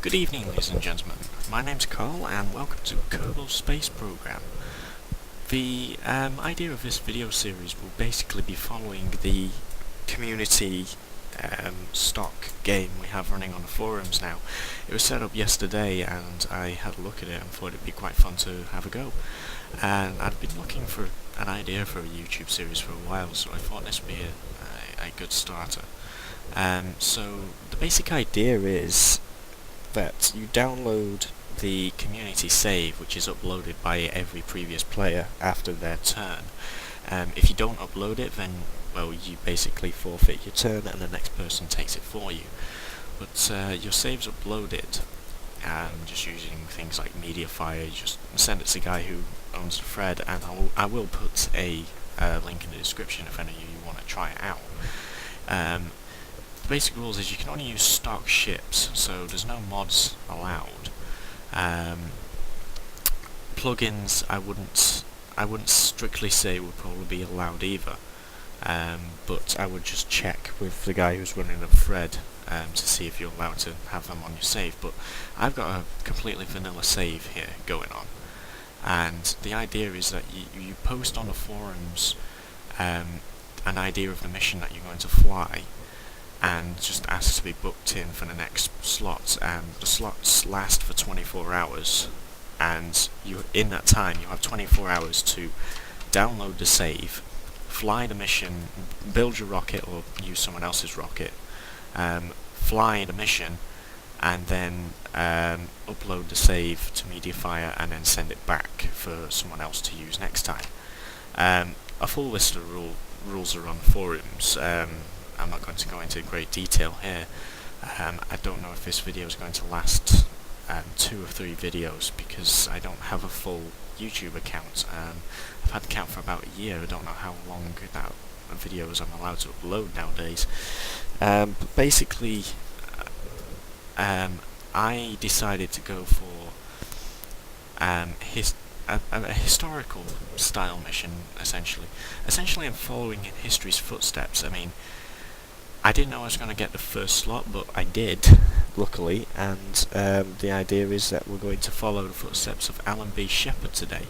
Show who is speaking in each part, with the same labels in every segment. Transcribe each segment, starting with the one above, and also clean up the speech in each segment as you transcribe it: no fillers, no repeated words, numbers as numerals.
Speaker 1: Good evening, ladies and gentlemen. My name's Carl, and welcome to Kerbal Space Program. The idea of this video series will basically be following the community stock game we have running on the forums now. It was set up yesterday, and I had a look at it and thought it'd be quite fun to have a go. And I'd been looking for an idea for a YouTube series for a while, so I thought this would be a good starter. So the basic idea is that you download the community save, which is uploaded by every previous player after their turn. If you don't upload it, then well, you basically forfeit your turn and the next person takes it for you. But your save's uploaded just using things like MediaFire. You just send it to the guy who owns the thread, and I will put a link in the description if any of you want to try it out. The basic rules is you can only use stock ships, so there's no mods allowed. Plugins I wouldn't strictly say would probably be allowed either, but I would just check with the guy who's running the thread to see if you're allowed to have them on your save. But I've got a completely vanilla save here going on, and the idea is that you post on the forums an idea of the mission that you're going to fly, and just ask to be booked in for the next slot. The slots last for 24 hours, and in that time you have 24 hours to download the save, fly the mission, build your rocket or use someone else's rocket, fly the mission, and then upload the save to MediaFire and then send it back for someone else to use next time. A full list of rules are on the forums. I'm not going to go into great detail here. I don't know if this video is going to last 2 or 3 videos because I don't have a full YouTube account. I've had the account for about a year. I don't know how long that videos I'm allowed to upload nowadays. But basically, I decided to go for a historical style mission, essentially. Essentially, I'm following in history's footsteps. I mean, I didn't know I was going to get the first slot, but I did, luckily, and the idea is that we're going to follow the footsteps of Alan B. Shepard today.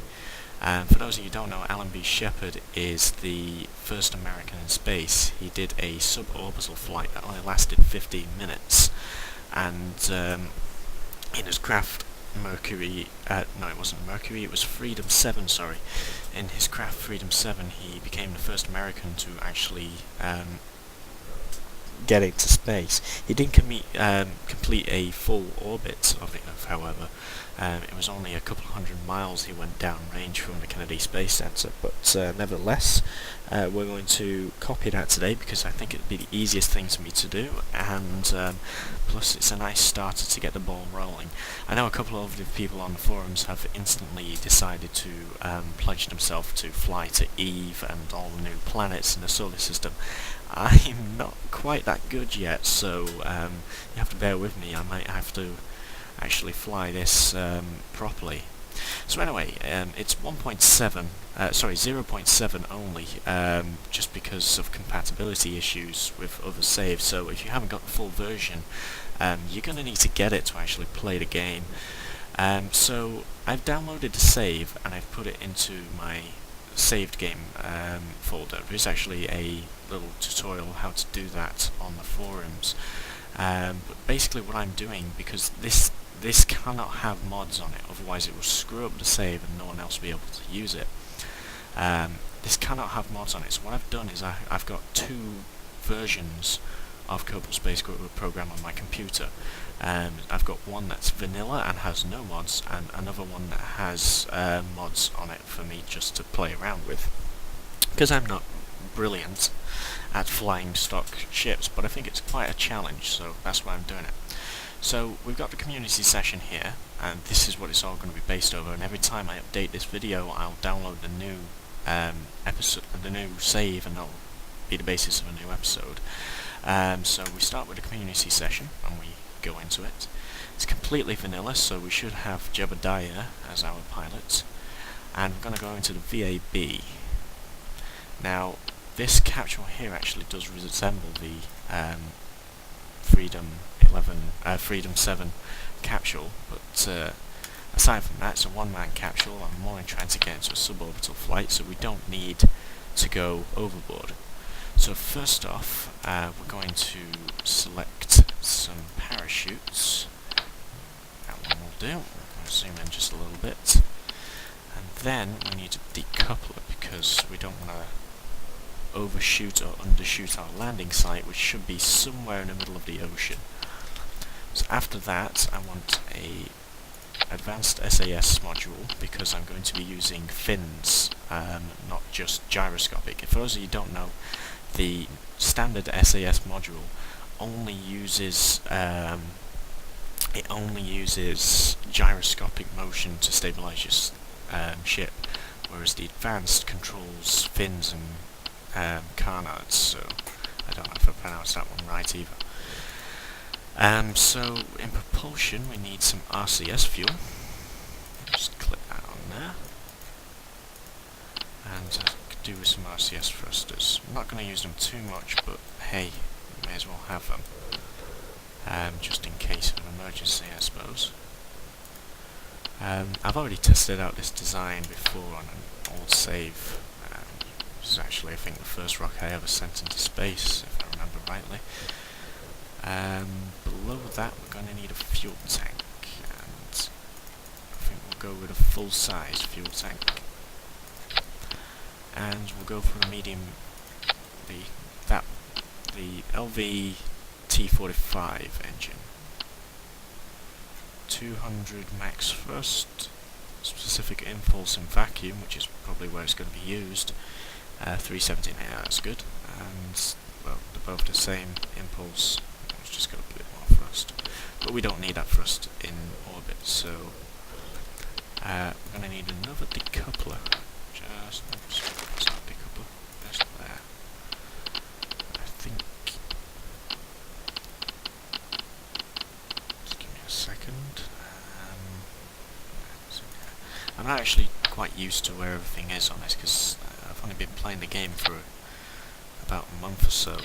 Speaker 1: For those of you who don't know, Alan B. Shepard is the first American in space. He did a suborbital flight that only lasted 15 minutes, and in his craft Mercury, no, it wasn't Mercury, it was Freedom 7, sorry. In his craft Freedom 7, he became the first American to actually get into space. He didn't complete a full orbit of the Earth, however. It was only a couple of 100 miles he went downrange from the Kennedy Space Center, but nevertheless, we're going to copy that today because I think it would be the easiest thing for me to do, and plus it's a nice starter to get the ball rolling. I know a couple of the people on the forums have instantly decided to pledge themselves to fly to Eve and all the new planets in the solar system. I'm not quite that good yet, so you have to bear with me. I might have to actually fly this properly. So anyway, it's 0.7 only, just because of compatibility issues with other saves. So if you haven't got the full version, you're going to need to get it to actually play the game. So I've downloaded the save and I've put it into my saved game folder. There's actually a little tutorial how to do that on the forums. But basically what I'm doing, because this cannot have mods on it, otherwise it will screw up the save and no one else will be able to use it. This cannot have mods on it, so what I've done is I've got 2 versions of Kerbal Space Program on my computer. I've got one that's vanilla and has no mods, and another one that has mods on it for me just to play around with. Because I'm not brilliant at flying stock ships, but I think it's quite a challenge, so that's why I'm doing it. So we've got the community session here, and this is what it's all going to be based over, and every time I update this video I'll download the new episode, the new save, and that'll be the basis of a new episode. So we start with the community session and we go into it. It's completely vanilla, so we should have Jebediah as our pilot, and we're going to go into the VAB. Now this capsule here actually does resemble the Freedom 7 capsule, but aside from that, it's a one-man capsule. I'm more trying to get into a suborbital flight, so we don't need to go overboard. So first off, we're going to select some parachutes. That one will do. I'm going to zoom in just a little bit. And then we need to decouple it because we don't want to overshoot or undershoot our landing site, which should be somewhere in the middle of the ocean. So after that, I want a advanced SAS module because I'm going to be using fins, not just gyroscopic. For those of you who don't know, the standard SAS module only uses gyroscopic motion to stabilize your ship, whereas the advanced controls fins and carnards. So I don't know if I pronounced that one right either. So in propulsion we need some RCS fuel. Just click that on there. And could do with some RCS thrusters. I'm not going to use them too much, but hey, you may as well have them. Just in case of an emergency, I suppose. I've already tested out this design before on an old save. This is actually, I think, the first rocket I ever sent into space, if I remember rightly. Below that we're going to need a fuel tank, and I think we'll go with a full-size fuel tank. And we'll go for a medium, the LV T45 engine. 200 max thrust, specific impulse and vacuum, which is probably where it's going to be used. 317, yeah, that's good. And well, they're both the same impulse. It's just got a bit more thrust, but we don't need that thrust in orbit. So we're going to need another decoupler. Just what's that decoupler? Just there. I think. Just give me a second. I'm not actually quite used to where everything is on this because I've only been playing the game for about a month or so.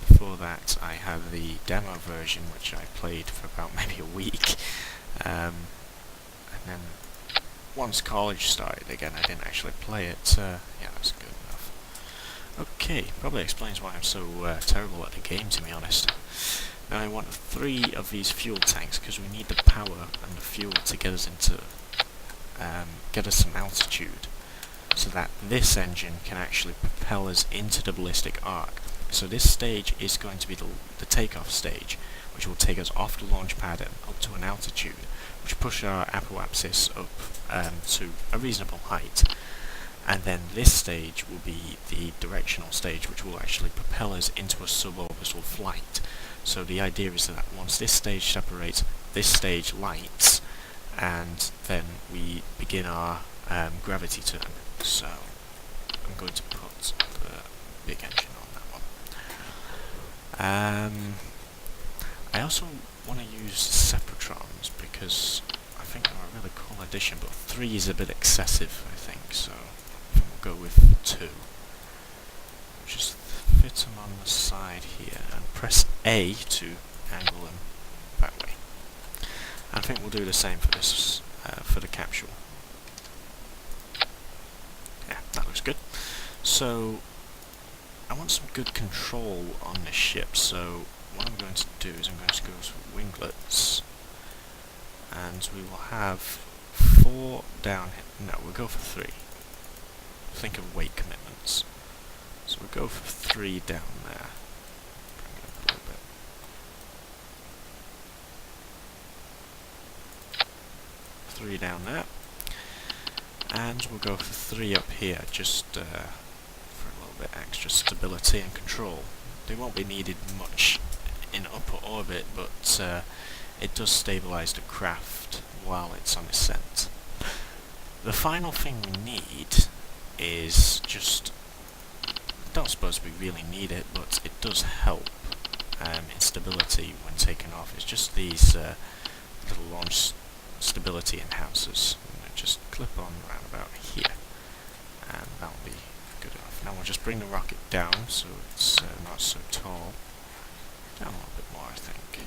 Speaker 1: Before that I had the demo version, which I played for about maybe a week, and then once college started again I didn't actually play it. Yeah, that's good enough. Okay, probably explains why I'm so terrible at the game, to be honest. Now I want 3 of these fuel tanks because we need the power and the fuel to get us into get us some altitude, so that this engine can actually propel us into the ballistic arc. So this stage is going to be the takeoff stage, which will take us off the launch pad and up to an altitude, which pushes our apoapsis up to a reasonable height. And then this stage will be the directional stage, which will actually propel us into a suborbital flight. So the idea is that once this stage separates, this stage lights, and then we begin our gravity turn. So I'm going to put the big engine on that one. I also want to use Separatrons because I think they're a really cool addition, but 3 is a bit excessive, I think, so I think we'll go with 2. Just fit them on the side here and press A to angle them that way. I think we'll do the same for this, for the capsule. Yeah, that looks good. So, I want some good control on this ship, so what I'm going to do is I'm going to go to winglets, and we will have 4 down here. No, we'll go for 3. Think of weight commitments. So we'll go for 3 down there. Bring it up a little bit. 3 down there, and we'll go for 3 up here, just for a little bit extra stability and control. They won't be needed much in upper orbit, but it does stabilize the craft while it's on ascent. The final thing we need is just, I don't suppose we really need it, but it does help in stability when taken off. It's just these little launch stability enhancers. Just clip on around about here, and that'll be good enough. Now we'll just bring the rocket down so it's not so tall. Down a little bit more, I think.